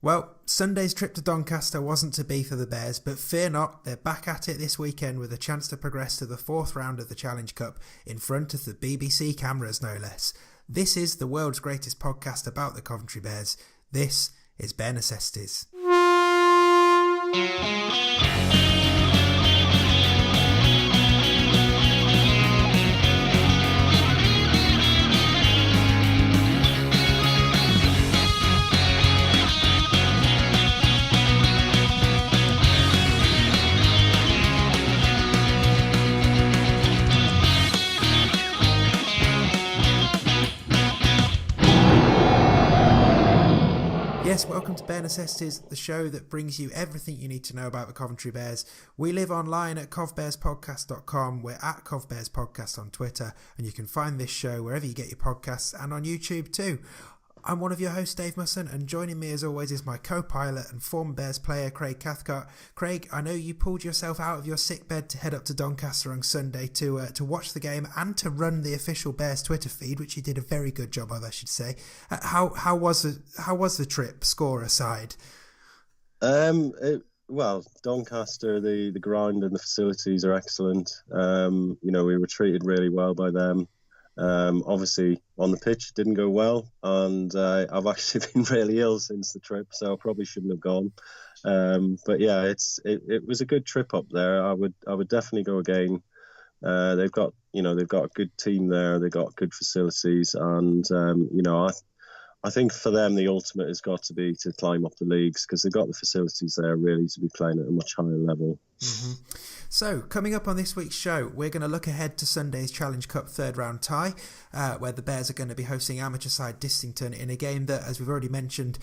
Well, Sunday's trip to Doncaster wasn't to be for the Bears, but fear not, they're back at it this weekend with a chance to progress to the fourth round of the Challenge Cup in front of the BBC cameras, no less. This is the world's greatest podcast about the Coventry Bears. This is Bare Necessities. Yes, welcome to Bare Necessities, the show that brings you everything you need to know about the Coventry Bears. We live online at covbearspodcast.com. We're at covbearspodcast on Twitter, and you can find this show wherever you get your podcasts and on YouTube too. I'm one of your hosts, Dave Musson, and joining me as always is my co-pilot and former Bears player, Craig Cathcart. Craig, I know you pulled yourself out of your sick bed to head up to Doncaster on Sunday to watch the game and to run the official Bears Twitter feed, which you did a very good job of, I should say. How was the trip, score aside? Well, Doncaster, the ground and the facilities are excellent. We were treated really well by them. Obviously on the pitch it didn't go well, and I've actually been really ill since the trip, so I probably shouldn't have gone. But yeah, it was a good trip up there. I would definitely go again. They've got a good team there. They've got good facilities, and I think for them the ultimate has got to be to climb up the leagues, because they've got the facilities there really to be playing at a much higher level. Mm-hmm. So, coming up on this week's show, we're going to look ahead to Sunday's Challenge Cup third round tie, where the Bears are going to be hosting amateur side Distington in a game that, as we've already mentioned,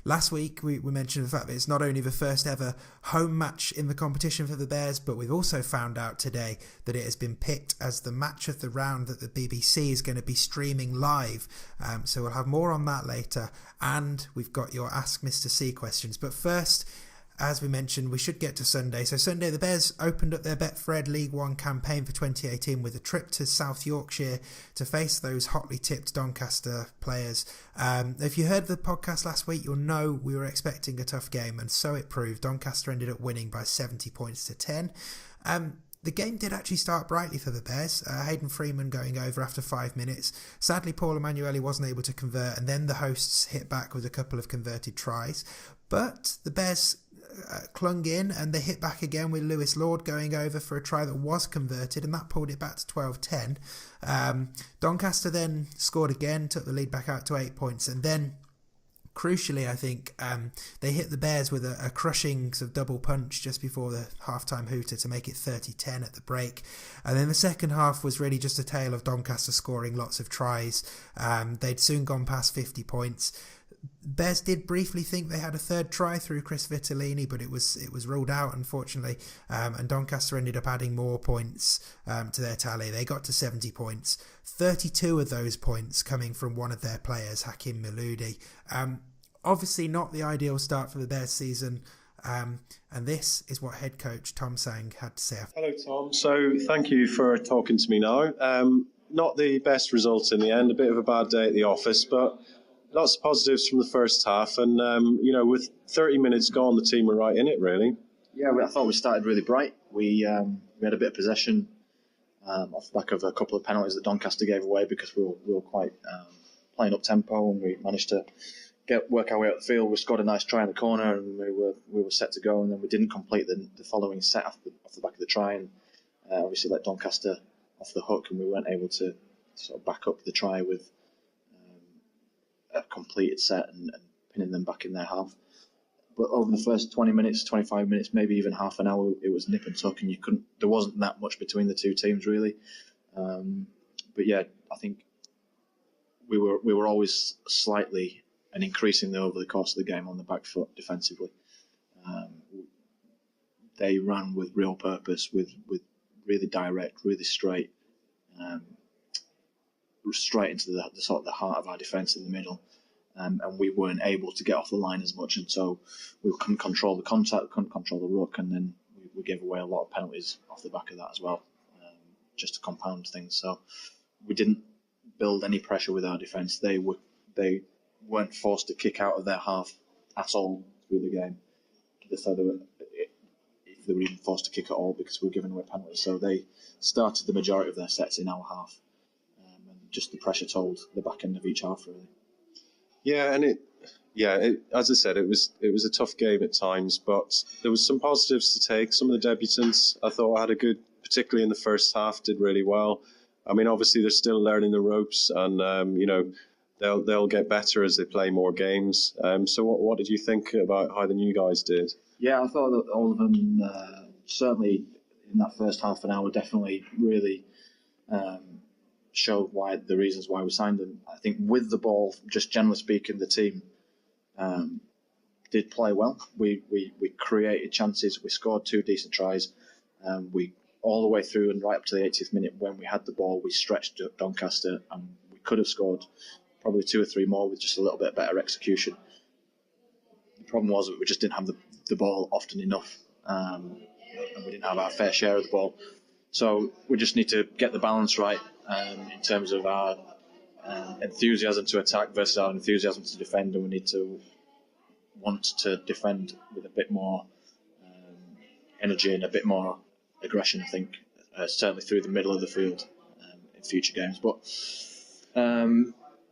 last week we mentioned the fact that it's not only the first ever home match in the competition for the Bears, but we've also found out today that it has been picked as the match of the round that the BBC is going to be streaming live. So we'll have more on that later, and we've got your AskMrC questions. But first, as we mentioned, we should get to Sunday. So Sunday, the Bears opened up their Betfred League One campaign for 2018 with a trip to South Yorkshire to face those hotly tipped Doncaster players. If you heard the podcast last week, you'll know we were expecting a tough game, and so it proved. Doncaster ended up winning by 70 points to 10. The game did actually start brightly for the Bears, Hayden Freeman going over after 5 minutes. Sadly, Paul Emanuele wasn't able to convert, and then the hosts hit back with a couple of converted tries. But the Bears clung in, and they hit back again with Lewis Lord going over for a try that was converted, and that pulled it back to 12-10. Doncaster then scored again, took the lead back out to 8 points, and then crucially, I think, they hit the Bears with a crushing sort of double punch just before the half-time hooter to make it 30-10 at the break. And then the second half was really just a tale of Doncaster scoring lots of tries. They'd soon gone past 50 points. Bears did briefly think they had a third try through Chris Vitellini, but it was ruled out, unfortunately, and Doncaster ended up adding more points to their tally. They got to 70 points, 32 of those points coming from one of their players, Hakim Miloudi. Obviously not the ideal start for the Bears season, and this is what head coach Tom Tsang had to say. Hello, Tom. So thank you for talking to me now. Not the best result in the end, a bit of a bad day at the office, but lots of positives from the first half, and with 30 minutes gone, the team were right in it, really. Yeah, I thought we started really bright. We had a bit of possession off the back of a couple of penalties that Doncaster gave away, because we were quite playing up tempo, and we managed to work our way up the field. We scored a nice try in the corner, and we were set to go, and then we didn't complete the following set off the back of the try, and obviously let Doncaster off the hook, and we weren't able to sort of back up the try with a completed set and pinning them back in their half. But over the first 20 minutes, 25 minutes, maybe even half an hour, it was nip and tuck, and there wasn't that much between the two teams really. But yeah, I think we were always slightly and increasingly over the course of the game on the back foot defensively. They ran with real purpose, with really direct, really straight into the sort of the heart of our defence in the middle, and we weren't able to get off the line as much, and so we couldn't control the contact, couldn't control the ruck, and then we gave away a lot of penalties off the back of that as well, just to compound things. So we didn't build any pressure with our defence. They weren't forced to kick out of their half at all through the game. So if they were even forced to kick at all because we were giving away penalties. So they started the majority of their sets in our half. And just the pressure told the back end of each half, really. Yeah, and as I said, it was a tough game at times, but there was some positives to take. Some of the debutants I thought had a good, particularly in the first half, did really well. I mean, obviously they're still learning the ropes, and they'll get better as they play more games. So what did you think about how the new guys did? Yeah, I thought that all of them, certainly in that first half an hour, definitely really showed the reasons why we signed them. I think with the ball, just generally speaking, the team did play well. We created chances. We scored 2 decent tries. We all the way through and right up to the 80th minute when we had the ball, we stretched Doncaster and we could have scored probably 2 or 3 more with just a little bit better execution. The problem was that we just didn't have the ball often enough, and we didn't have our fair share of the ball. So we just need to get the balance right in terms of our enthusiasm to attack versus our enthusiasm to defend, and we need to want to defend with a bit more energy and a bit more aggression, I think, certainly through the middle of the field in future games. But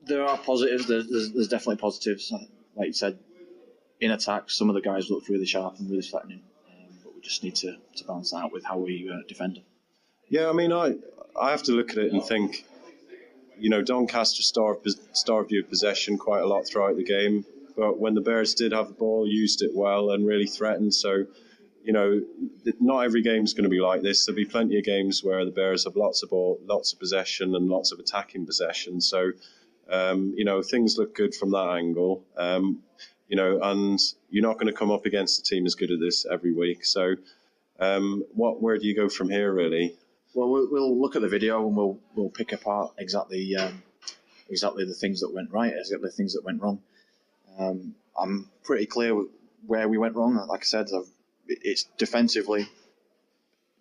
there are positives. There's definitely positives. Like you said, in attack, some of the guys looked really sharp and really threatening, but we just need to balance that out with how we defend them. Yeah, I mean, I have to look at it and think, Doncaster starved you of possession quite a lot throughout the game, but when the Bears did have the ball, used it well and really threatened. So, not every game's going to be like this. There'll be plenty of games where the Bears have lots of ball, lots of possession and lots of attacking possession. So, things look good from that angle. And you're not going to come up against a team as good as this every week. So, where do you go from here, really? Well, we'll look at the video and we'll pick apart exactly the things that went right, exactly the things that went wrong. I'm pretty clear where we went wrong. Like I said, it's defensively,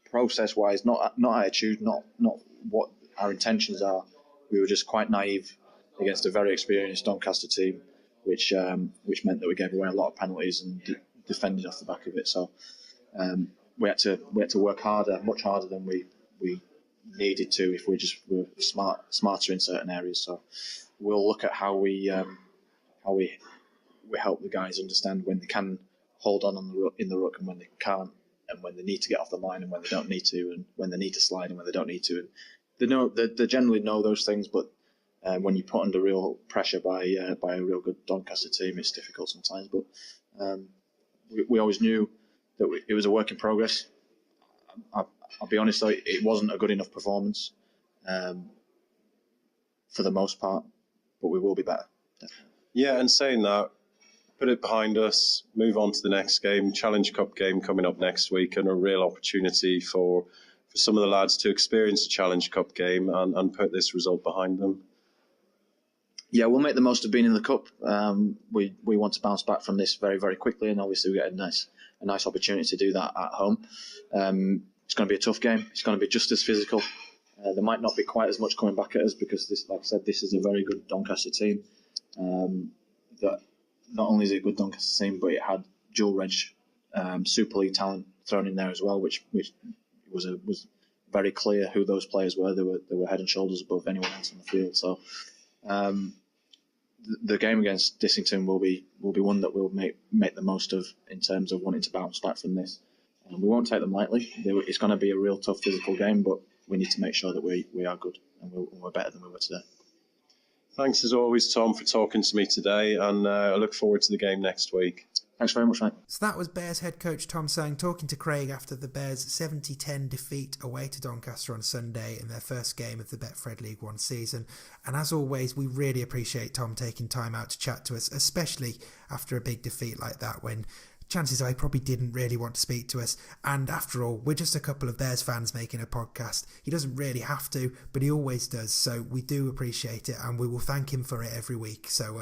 process-wise, not attitude, not what our intentions are. We were just quite naive against a very experienced Doncaster team, which meant that we gave away a lot of penalties and defended off the back of it. So we had to work harder, much harder than we needed to if we just were smarter in certain areas. So we'll look at how we help the guys understand when they can hold on in the ruck and when they can't, and when they need to get off the line and when they don't need to, and when they need to slide and when they don't need to. And they generally know those things, but when you put under real pressure by a real good Doncaster team, it's difficult sometimes. But we always knew that it was a work in progress. I'll be honest though, it wasn't a good enough performance for the most part, but we will be better. Definitely. Yeah, and saying that, put it behind us, move on to the next game, Challenge Cup game coming up next week, and a real opportunity for some of the lads to experience a Challenge Cup game and put this result behind them. Yeah, we'll make the most of being in the Cup. We want to bounce back from this very, very quickly, and obviously we get a nice opportunity to do that at home. It's going to be a tough game. It's going to be just as physical. There might not be quite as much coming back at us because, like I said, this is a very good Doncaster team. That not only is it a good Doncaster team, but it had dual reg Super League talent thrown in there as well, which was very clear who those players were. They were head and shoulders above anyone else on the field. So the game against Dissington will be one that we'll make the most of in terms of wanting to bounce back from this. We won't take them lightly. It's going to be a real tough physical game, but we need to make sure that we are good and we're better than we were today. Thanks as always, Tom, for talking to me today, and I look forward to the game next week. Thanks very much, mate. So that was Bears head coach Tom Tsang talking to Craig after the Bears' 70-10 defeat away to Doncaster on Sunday in their first game of the Betfred League One season. And as always, we really appreciate Tom taking time out to chat to us, especially after a big defeat like that, when chances are he probably didn't really want to speak to us. And after all, we're just a couple of Bears fans making a podcast. He doesn't really have to, but he always does. So we do appreciate it, and we will thank him for it every week. So,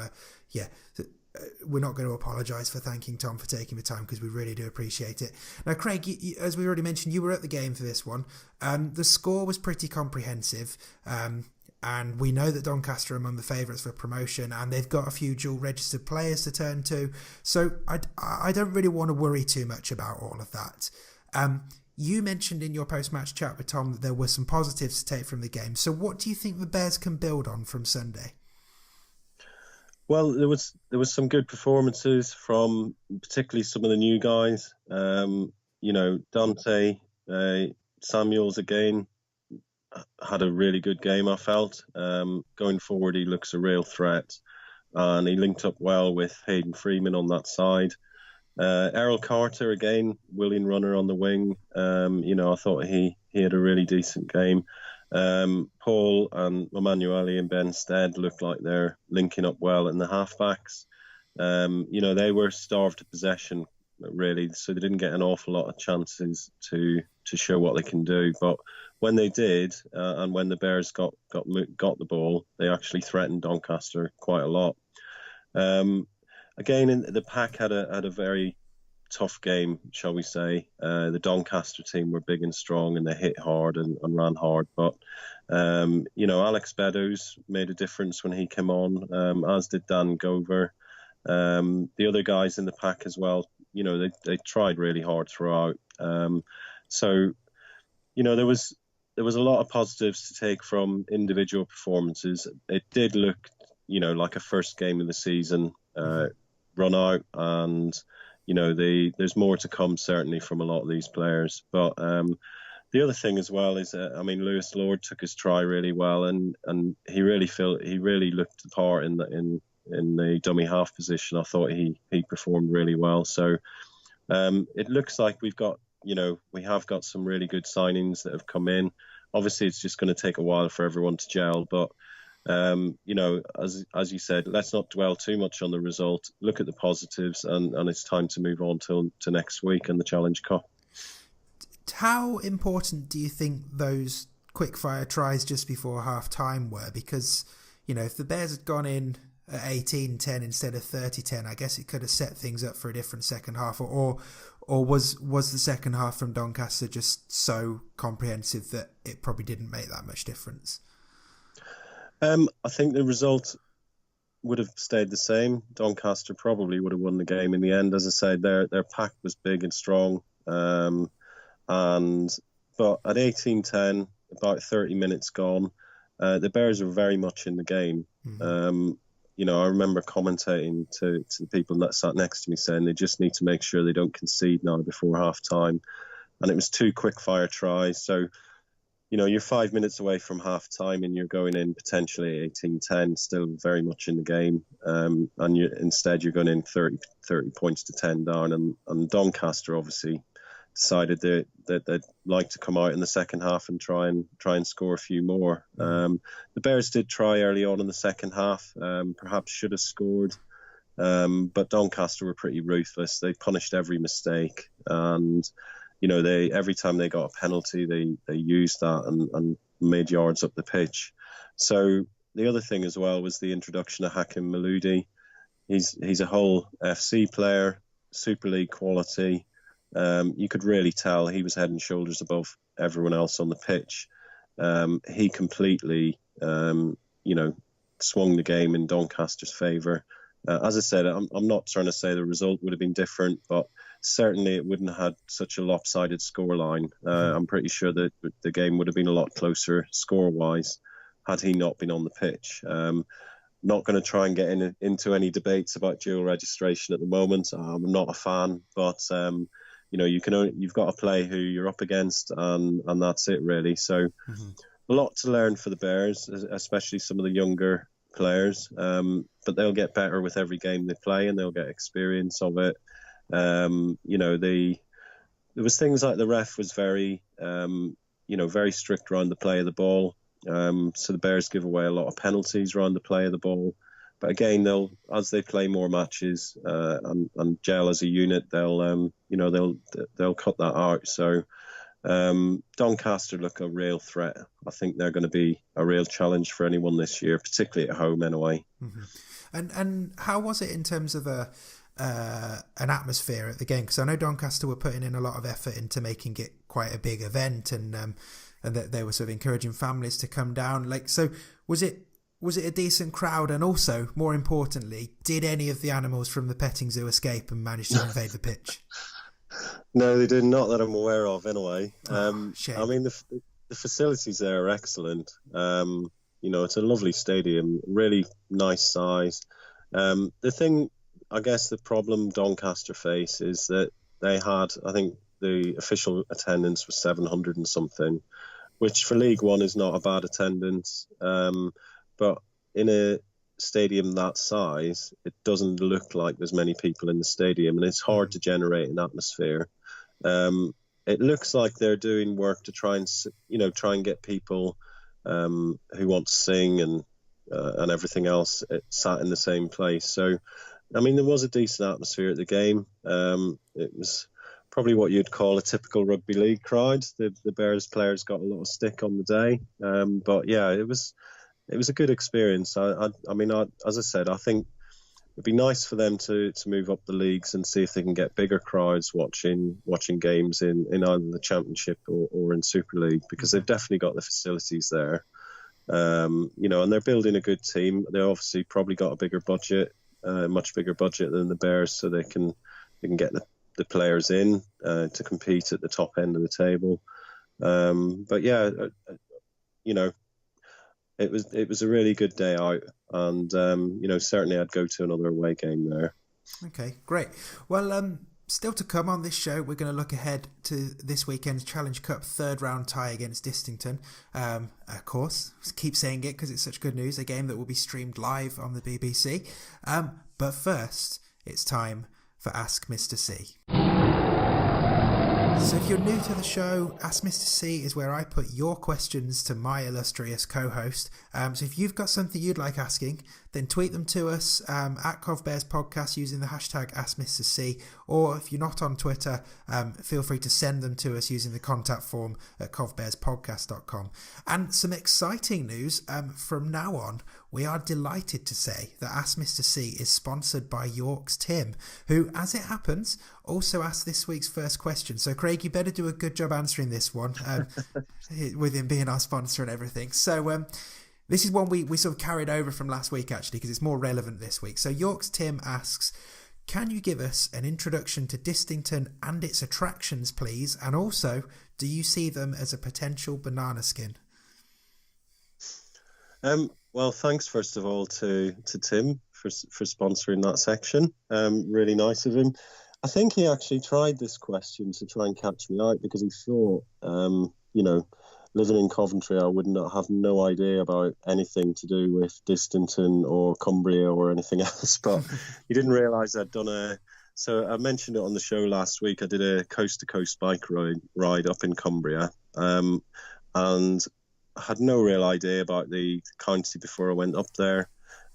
we're not going to apologise for thanking Tom for taking the time, because we really do appreciate it. Now, Craig, as we already mentioned, you were at the game for this one. The score was pretty comprehensive. And we know that Doncaster are among the favourites for promotion, and they've got a few dual registered players to turn to. So I don't really want to worry too much about all of that. You mentioned in your post-match chat with Tom that there were some positives to take from the game. So what do you think the Bears can build on from Sunday? Well, there was some good performances from particularly some of the new guys. Dante Samuels again had a really good game, I felt. Going forward, he looks a real threat, and he linked up well with Hayden Freeman on that side. Errol Carter again, willing runner on the wing. I thought he had a really decent game. Paul and Emanuele and Ben Stead look like they're linking up well in the halfbacks. They were starved of possession, really, so they didn't get an awful lot of chances to show what they can do. But when they did, and when the Bears got the ball, they actually threatened Doncaster quite a lot. Again, the pack had a very tough game, shall we say. The Doncaster team were big and strong, and they hit hard and ran hard. But Alex Beddoes made a difference when he came on, as did Dan Gover. The other guys in the pack as well. They tried really hard throughout. So there was a lot of positives to take from individual performances. It did look, like a first game of the season run out, and there's more to come certainly from a lot of these players. But the other thing as well is, Lewis Lord took his try really well, and he really looked the part in the dummy half position. I thought he performed really well. So it looks like we have got some really good signings that have come in. Obviously, it's just going to take a while for everyone to gel, but as you said, let's not dwell too much on the result. Look at the positives, and it's time to move on to next week and the Challenge Cup. How important do you think those quick-fire tries just before half-time were? Because, if the Bears had gone in at 18-10 instead of 30-10, I guess it could have set things up for a different second half. Or was the second half from Doncaster just so comprehensive that it probably didn't make that much difference? I think the result would have stayed the same. Doncaster probably would have won the game in the end. As I said, their pack was big and strong. But at 18-10, about 30 minutes gone, the Bears were very much in the game. Mm-hmm. I remember commentating to the people that sat next to me saying they just need to make sure they don't concede now before half time. And it was 2 quick-fire tries. So, you're 5 minutes away from half time and you're going in potentially 18-10, still very much in the game. And instead you're going in 30 points to 10 down. And Doncaster obviously decided that they'd like to come out in the second half and try and score a few more. The Bears did try early on in the second half, perhaps should have scored. But Doncaster were pretty ruthless. They punished every mistake, and every time they got a penalty, they used that and made yards up the pitch. So the other thing as well was the introduction of Hakim Maludi. He's a whole FC player, Super League quality. You could really tell he was head and shoulders above everyone else on the pitch. He completely, swung the game in Doncaster's favour. As I said, I'm not trying to say the result would have been different, but certainly it wouldn't have had such a lopsided scoreline. I'm pretty sure that the game would have been a lot closer score-wise had he not been on the pitch. Not going to try and get into any debates about dual registration at the moment. I'm not a fan, but you've got to play who you're up against, and that's it really. So a lot to learn for the Bears, especially some of the younger players. But they'll get better with every game they play, and they'll get experience of it. There was things like the ref was very strict around the play of the ball. So the Bears give away a lot of penalties around the play of the ball. But again, as they play more matches and gel as a unit, they'll cut that out. So Doncaster look a real threat. I think they're going to be a real challenge for anyone this year, particularly at home anyway. Mm-hmm. And how was it in terms of an atmosphere at the game? Because I know Doncaster were putting in a lot of effort into making it quite a big event, and and that they were sort of encouraging families to come down. Like, so was it a decent crowd? And also, more importantly, did any of the animals from the petting zoo escape and manage to invade the pitch? No, they did not, that I'm aware of, anyway. Shame. I mean, the facilities there are excellent. It's a lovely stadium, really nice size. The thing, I guess, the problem Doncaster face is that they had, I think, the official attendance was 700 and something, which for League One is not a bad attendance. But in a stadium that size, it doesn't look like there's many people in the stadium, and it's hard to generate an atmosphere. It looks like they're doing work to try and get people who want to sing and everything else sat in the same place. So, I mean, there was a decent atmosphere at the game. It was probably what you'd call a typical rugby league crowd. The Bears players got a lot of stick on the day, but yeah, it was a good experience. I mean, as I said, I think it'd be nice for them to move up the leagues and see if they can get bigger crowds watching games in either the Championship or in Super League, because they've definitely got the facilities there. And they're building a good team. They obviously probably got a bigger budget, much bigger budget than the Bears, so they can get the players in to compete at the top end of the table. But yeah, it was a really good day out, and certainly I'd go to another away game there. Okay, great. Well, still to come on this show, we're going to look ahead to this weekend's Challenge Cup third round tie against Distington. Of course, keep saying it because it's such good news, a game that will be streamed live on the BBC. But first, it's time for Ask Mr. C. So if you're new to the show, Ask Mr. C is where I put your questions to my illustrious co-host. So if you've got something you'd like asking, then tweet them to us at Cov Bears Podcast using the hashtag AskMrC, or if you're not on Twitter, feel free to send them to us using the contact form at covbearspodcast.com. And some exciting news, from now on, we are delighted to say that Ask Mr. C is sponsored by York's Tim, who, as it happens, also asked this week's first question. So Craig, you better do a good job answering this one, with him being our sponsor and everything. So this is one we sort of carried over from last week, actually, because it's more relevant this week. So York's Tim asks, can you give us an introduction to Distington and its attractions, please? And also, do you see them as a potential banana skin? Well, thanks first of all to Tim for sponsoring that section. Really nice of him. I think he actually tried this question to try and catch me out, because he thought, living in Coventry, I would not have no idea about anything to do with Distington or Cumbria or anything else. But he didn't realise I'd done so I mentioned it on the show last week. I did a coast-to-coast bike ride up in Cumbria, and I had no real idea about the county before I went up there.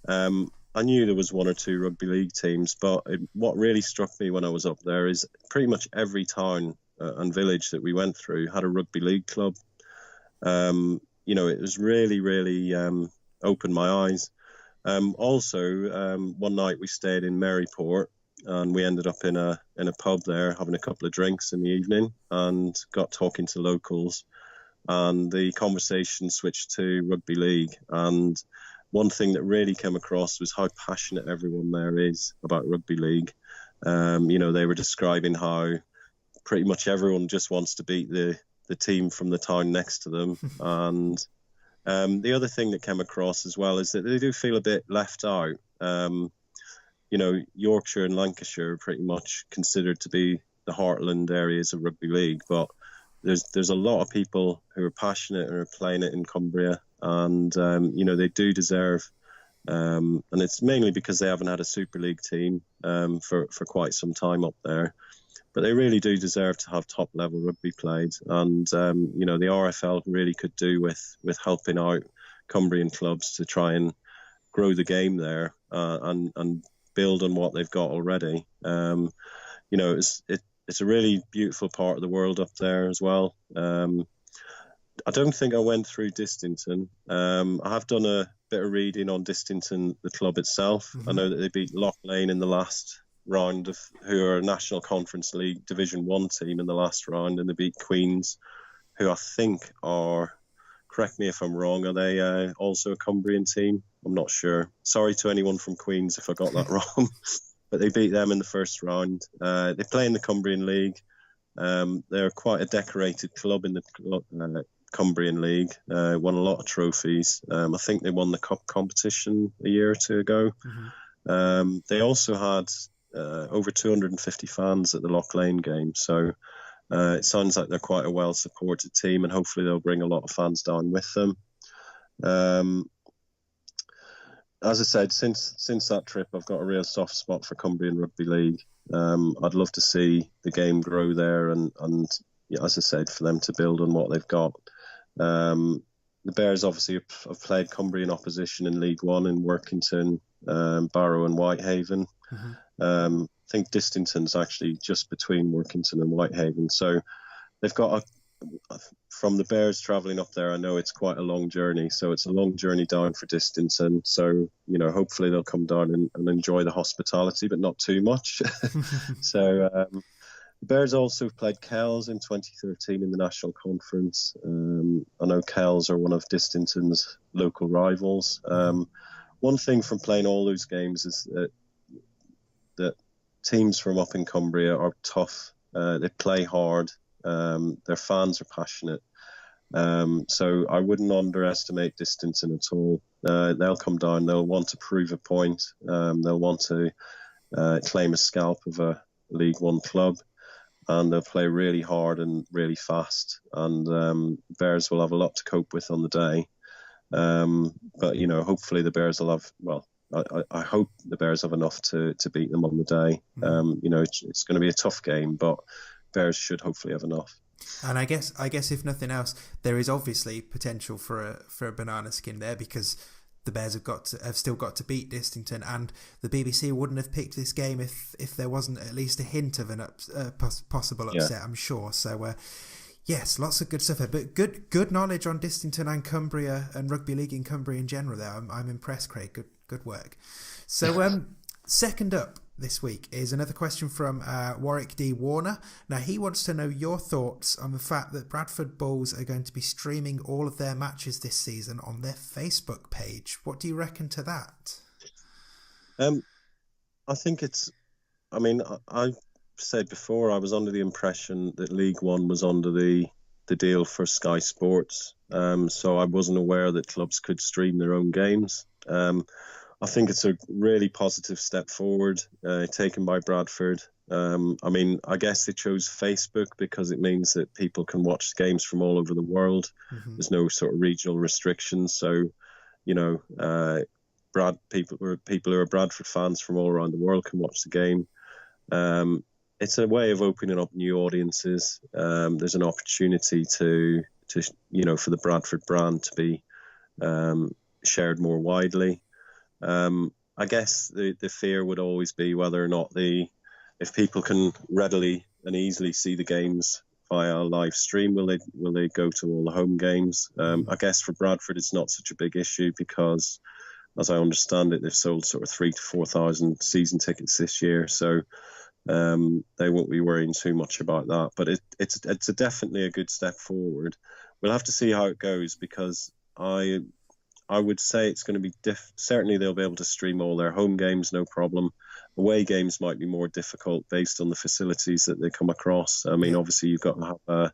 I knew there was one or two rugby league teams, but what really struck me when I was up there is pretty much every town and village that we went through had a rugby league club. It was really, really opened my eyes. Also, one night we stayed in Maryport, and we ended up in a pub there having a couple of drinks in the evening and got talking to locals. And the conversation switched to rugby league. And one thing that really came across was how passionate everyone there is about rugby league. They were describing how pretty much everyone just wants to beat the team from the town next to them. And the other thing that came across as well is that they do feel a bit left out. Yorkshire and Lancashire are pretty much considered to be the heartland areas of rugby league, but there's a lot of people who are passionate and are playing it in Cumbria, and they do deserve, and it's mainly because they haven't had a Super League team for quite some time up there, but they really do deserve to have top level rugby played. And the RFL really could do with helping out Cumbrian clubs to try and grow the game there and build on what they've got already. It's a really beautiful part of the world up there as well. I don't think I went through Distington. I have done a bit of reading on Distington, the club itself. Mm-hmm. I know that they beat Loch Lane in the last round, who are a National Conference League Division 1 team in the last round, and they beat Queen's who I think are, correct me if I'm wrong, are they also a Cumbrian team? I'm not sure. Sorry to anyone from Queens if I got that wrong. But they beat them in the first round. They play in the Cumbrian League. They're quite a decorated club in the Cumbrian League. Won a lot of trophies. I think they won the cup competition a year or two ago. Mm-hmm. They also had over 250 fans at the Loch Lane game. So it sounds like they're quite a well-supported team, and hopefully they'll bring a lot of fans down with them. As I said, since that trip, I've got a real soft spot for Cumbrian Rugby League. I'd love to see the game grow there, and yeah, as I said, for them to build on what they've got. The Bears obviously have played Cumbrian opposition in League One in Workington, Barrow and Whitehaven. Mm-hmm. I think Distington's actually just between Workington and Whitehaven. So they've got from the Bears travelling up there, I know it's quite a long journey. So it's a long journey down for Distington. So, hopefully they'll come down and enjoy the hospitality, but not too much. So the Bears also played Kells in 2013 in the National Conference. I know Kells are one of Distington's local rivals. One thing from playing all those games is that teams from up in Cumbria are tough. They play hard. Their fans are passionate. So I wouldn't underestimate Distington at all. They'll come down. They'll want to prove a point. They'll want to claim a scalp of a League One club. And they'll play really hard and really fast. And Bears will have a lot to cope with on the day. But, hopefully the Bears will have, I hope the Bears have enough to beat them on the day. It's going to be a tough game, but Bears should hopefully have enough. And I guess if nothing else, there is obviously potential for a banana skin there, because the Bears have still got to beat Distington, and the BBC wouldn't have picked this game if there wasn't at least a hint of an possible upset. I'm sure. So yes, lots of good stuff there, but good knowledge on Distington and Cumbria and rugby league in Cumbria in general. There, I'm impressed, Craig. Good work. So second up this week is another question from Warwick D. Warner. Now, he wants to know your thoughts on the fact that Bradford Bulls are going to be streaming all of their matches this season on their Facebook page. What do you reckon to that? I think I've said before, I was under the impression that League One was under the deal for Sky Sports. So I wasn't aware that clubs could stream their own games. I think it's a really positive step forward taken by Bradford. I guess they chose Facebook because it means that people can watch games from all over the world. Mm-hmm. There's no sort of regional restrictions. So, people who are Bradford fans from all around the world can watch the game. It's a way of opening up new audiences. There's an opportunity to for the Bradford brand to be shared more widely. I guess the fear would always be whether or not if people can readily and easily see the games via a live stream, will they go to all the home games? I guess for Bradford it's not such a big issue because, as I understand it, they've sold sort of 3,000 to 4,000 season tickets this year, so they won't be worrying too much about that. But it's definitely a good step forward. We'll have to see how it goes, because I would say it's going to be certainly they'll be able to stream all their home games, no problem. Away games might be more difficult based on the facilities that they come across. Obviously you've got to have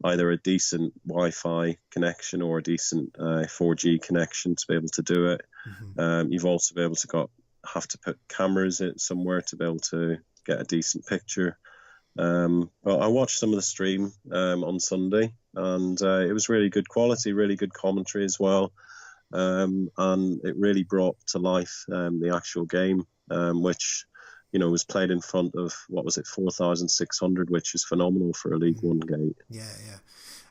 either a decent Wi-Fi connection or a decent 4G connection to be able to do it. Mm-hmm. You've also be able to have to put cameras in somewhere to be able to get a decent picture. Well, I watched some of the stream on Sunday, and it was really good quality, really good commentary as well. And it really brought to life the actual game, which, was played in front of, 4,600, which is phenomenal for a League One game. Yeah.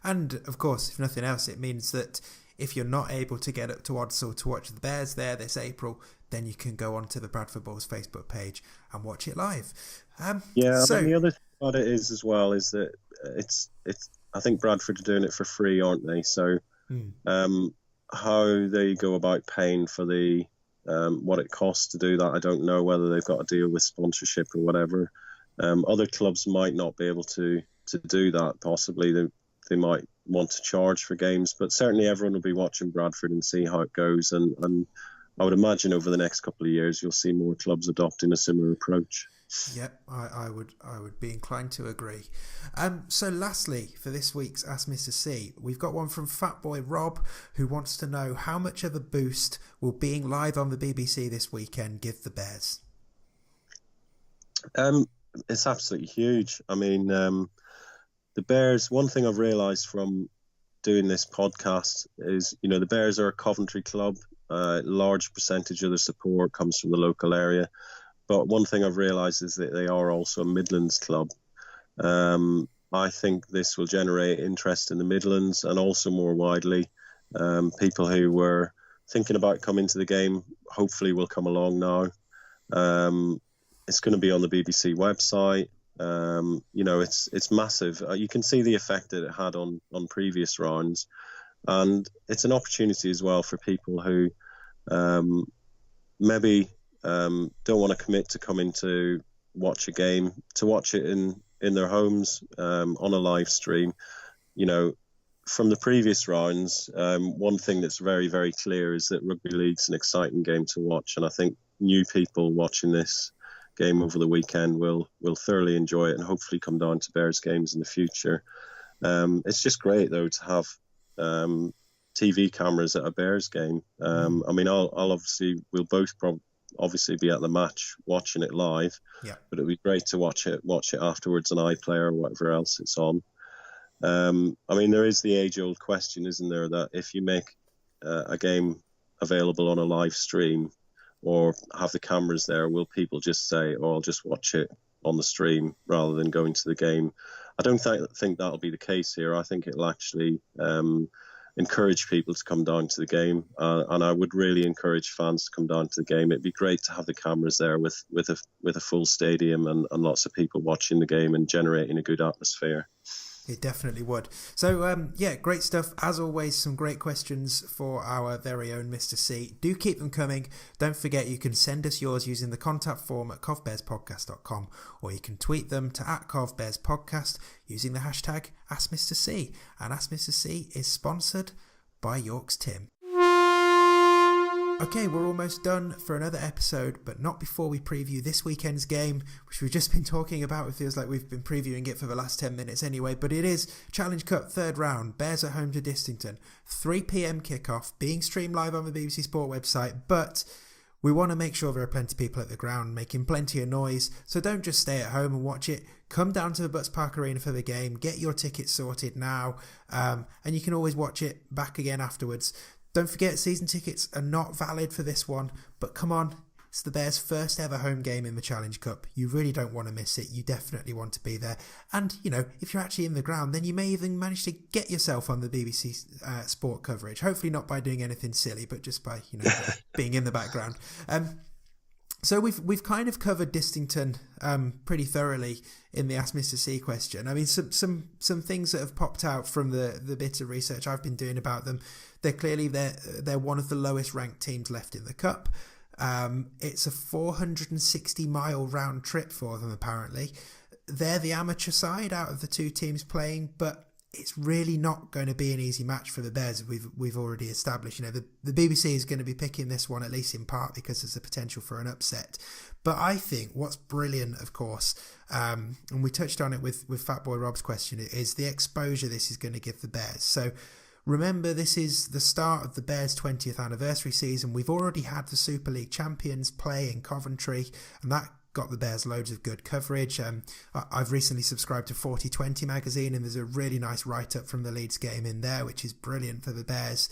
And, of course, if nothing else, it means that if you're not able to get up to Odsall to watch the Bears there this April, then you can go onto the Bradford Bulls Facebook page and watch it live. The other thing about it is that it's I think Bradford are doing it for free, aren't they? So how they go about paying for the what it costs to do that, I don't know, whether they've got a deal with sponsorship or whatever. Other clubs might not be able to do that. Possibly they might want to charge for games, but certainly everyone will be watching Bradford and see how it goes. And I would imagine over the next couple of years, you'll see more clubs adopting a similar approach. Yep, I would be inclined to agree. So lastly, for this week's AskMrC, we've got one from Fatboy Rob, who wants to know how much of a boost will being live on the BBC this weekend give the Bears? It's absolutely huge. I mean, the Bears, one thing I've realised from doing this podcast is, the Bears are a Coventry club. A large percentage of their support comes from the local area. But one thing I've realised is that they are also a Midlands club. I think this will generate interest in the Midlands and also more widely. People who were thinking about coming to the game hopefully will come along now. It's going to be on the BBC website. It's massive. You can see the effect that it had on previous rounds. And it's an opportunity as well for people who maybe don't want to commit to coming to watch a game, to watch it in their homes on a live stream. From the previous rounds, one thing that's very, very clear is that rugby league's an exciting game to watch, and I think new people watching this game over the weekend will thoroughly enjoy it and hopefully come down to Bears games in the future. It's just great though to have TV cameras at a Bears game. We'll both obviously be at the match watching it live, but it'd be great to watch it afterwards on iPlayer or whatever else it's on. There is the age-old question, isn't there, that if you make a game available on a live stream or have the cameras there, will people just say, oh, I'll just watch it on the stream rather than going to the game? I don't think that'll be the case here. I think it'll actually encourage people to come down to the game, and I would really encourage fans to come down to the game. It'd be great to have the cameras there with a full stadium and lots of people watching the game and generating a good atmosphere. It definitely would. So, great stuff. As always, some great questions for our very own Mr. C. Do keep them coming. Don't forget you can send us yours using the contact form at covbearspodcast.com, or you can tweet them to @covbearspodcast using the hashtag AskMrC. And AskMrC is sponsored by York's Tim. Okay, we're almost done for another episode, but not before we preview this weekend's game, which we've just been talking about. It feels like we've been previewing it for the last 10 minutes anyway, but it is Challenge Cup third round, Bears at home to Distington, 3 p.m. kickoff, being streamed live on the BBC Sport website, but we want to make sure there are plenty of people at the ground making plenty of noise, so don't just stay at home and watch it. Come down to the Butts Park Arena for the game, get your tickets sorted now, and you can always watch it back again afterwards. Don't forget, season tickets are not valid for this one, but come on, it's the Bears' first ever home game in the Challenge Cup. You really don't want to miss it. You definitely want to be there. And, if you're actually in the ground, then you may even manage to get yourself on the BBC Sport coverage. Hopefully not by doing anything silly, but just by, being in the background. So we've kind of covered Distington pretty thoroughly in the AskMrC question. I mean, some things that have popped out from the bit of research I've been doing about them. They're one of the lowest ranked teams left in the cup. It's a 460-mile round trip for them, apparently. They're the amateur side out of the two teams playing, but it's really not going to be an easy match for the Bears. We've already established. The BBC is going to be picking this one, at least in part, because there's a potential for an upset. But I think what's brilliant, of course, and we touched on it with Fatboy Rob's question, is the exposure this is going to give the Bears. So remember, this is the start of the Bears' 20th anniversary season. We've already had the Super League champions play in Coventry, and that got the Bears loads of good coverage. I've recently subscribed to 4020 magazine, and there's a really nice write-up from the Leeds game in there, which is brilliant for the Bears.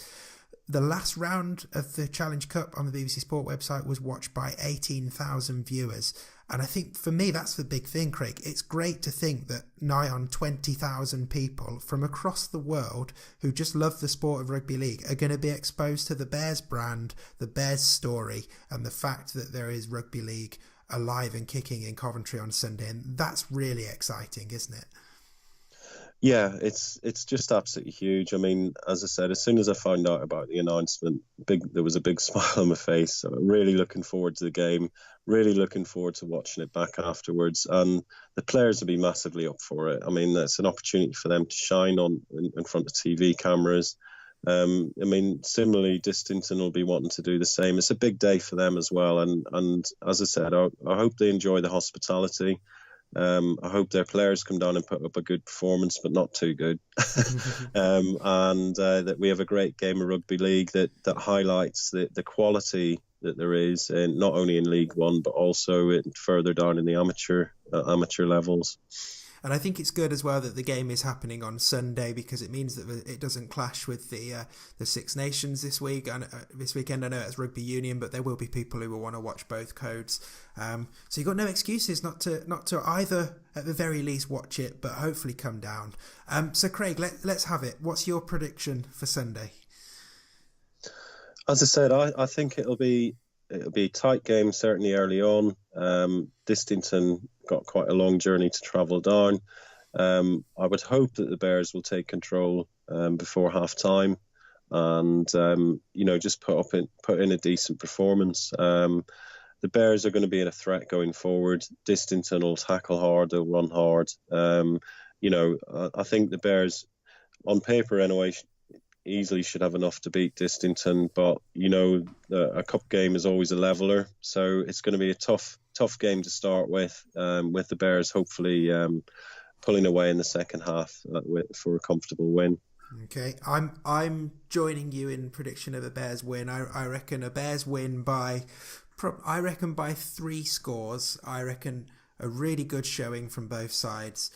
The last round of the Challenge Cup on the BBC Sport website was watched by 18,000 viewers. And I think for me, that's the big thing, Craig. It's great to think that nigh on 20,000 people from across the world who just love the sport of rugby league are going to be exposed to the Bears brand, the Bears story, and the fact that there is rugby league alive and kicking in Coventry on Sunday. And that's really exciting, isn't it? Yeah, it's just absolutely huge. I mean, as I said, as soon as I found out about the announcement, there was a big smile on my face. So really looking forward to the game, really looking forward to watching it back afterwards. And the players will be massively up for it. I mean, it's an opportunity for them to shine in front of TV cameras. I mean, similarly, Distington will be wanting to do the same. It's a big day for them as well. And as I said, I hope they enjoy the hospitality. I hope their players come down and put up a good performance, but not too good. And that we have a great game of rugby league that highlights the quality that there is, in, not only in League One, but also further down in the amateur levels. And I think it's good as well that the game is happening on Sunday, because it means that it doesn't clash with the Six Nations this week and this weekend. I know it's rugby union, but there will be people who will want to watch both codes. So you've got no excuses not to either, at the very least, watch it, but hopefully come down. So Craig, let's have it. What's your prediction for Sunday? As I said, I think it'll be a tight game, certainly early on. Distington got quite a long journey to travel down. I would hope that the Bears will take control before half time and just put in a decent performance. The Bears are going to be a threat going forward. Distington will tackle hard, they'll run hard. I think the Bears, on paper anyway, easily should have enough to beat Distington, but a cup game is always a leveler, so it's going to be a tough game to start with the Bears hopefully pulling away in the second half for a comfortable win. Okay, I'm joining you in prediction of a Bears win. I reckon a Bears win by 3 scores. I reckon a really good showing from both sides.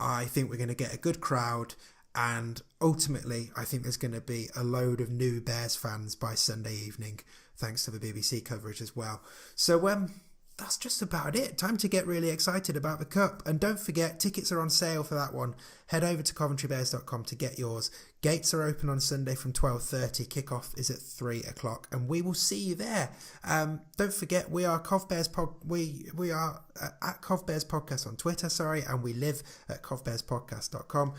I think we're going to get a good crowd. And ultimately, I think there's going to be a load of new Bears fans by Sunday evening, thanks to the BBC coverage as well. So that's just about it. Time to get really excited about the Cup. And don't forget, tickets are on sale for that one. Head over to coventrybears.com to get yours. Gates are open on Sunday from 12:30. Kickoff is at 3 o'clock, and we will see you there. Don't forget, we are Cov Bears we are at Cov Bears Podcast on Twitter, and we live at covbearspodcast.com.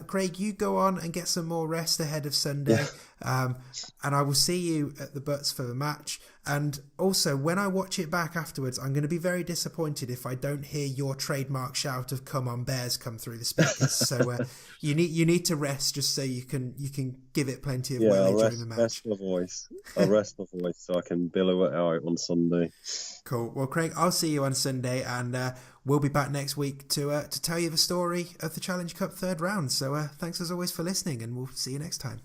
Craig, you go on and get some more rest ahead of Sunday. Yeah. And I will see you at the Butts for the match. And also, when I watch it back afterwards, I'm going to be very disappointed if I don't hear your trademark shout of "Come on, Bears" come through the speakers. So you need to rest just so you can give it plenty of weight during the match. I'll rest my voice so I can billow it out on Sunday. Cool. Well, Craig, I'll see you on Sunday, and we'll be back next week to tell you the story of the Challenge Cup third round. So thanks as always for listening, and we'll see you next time.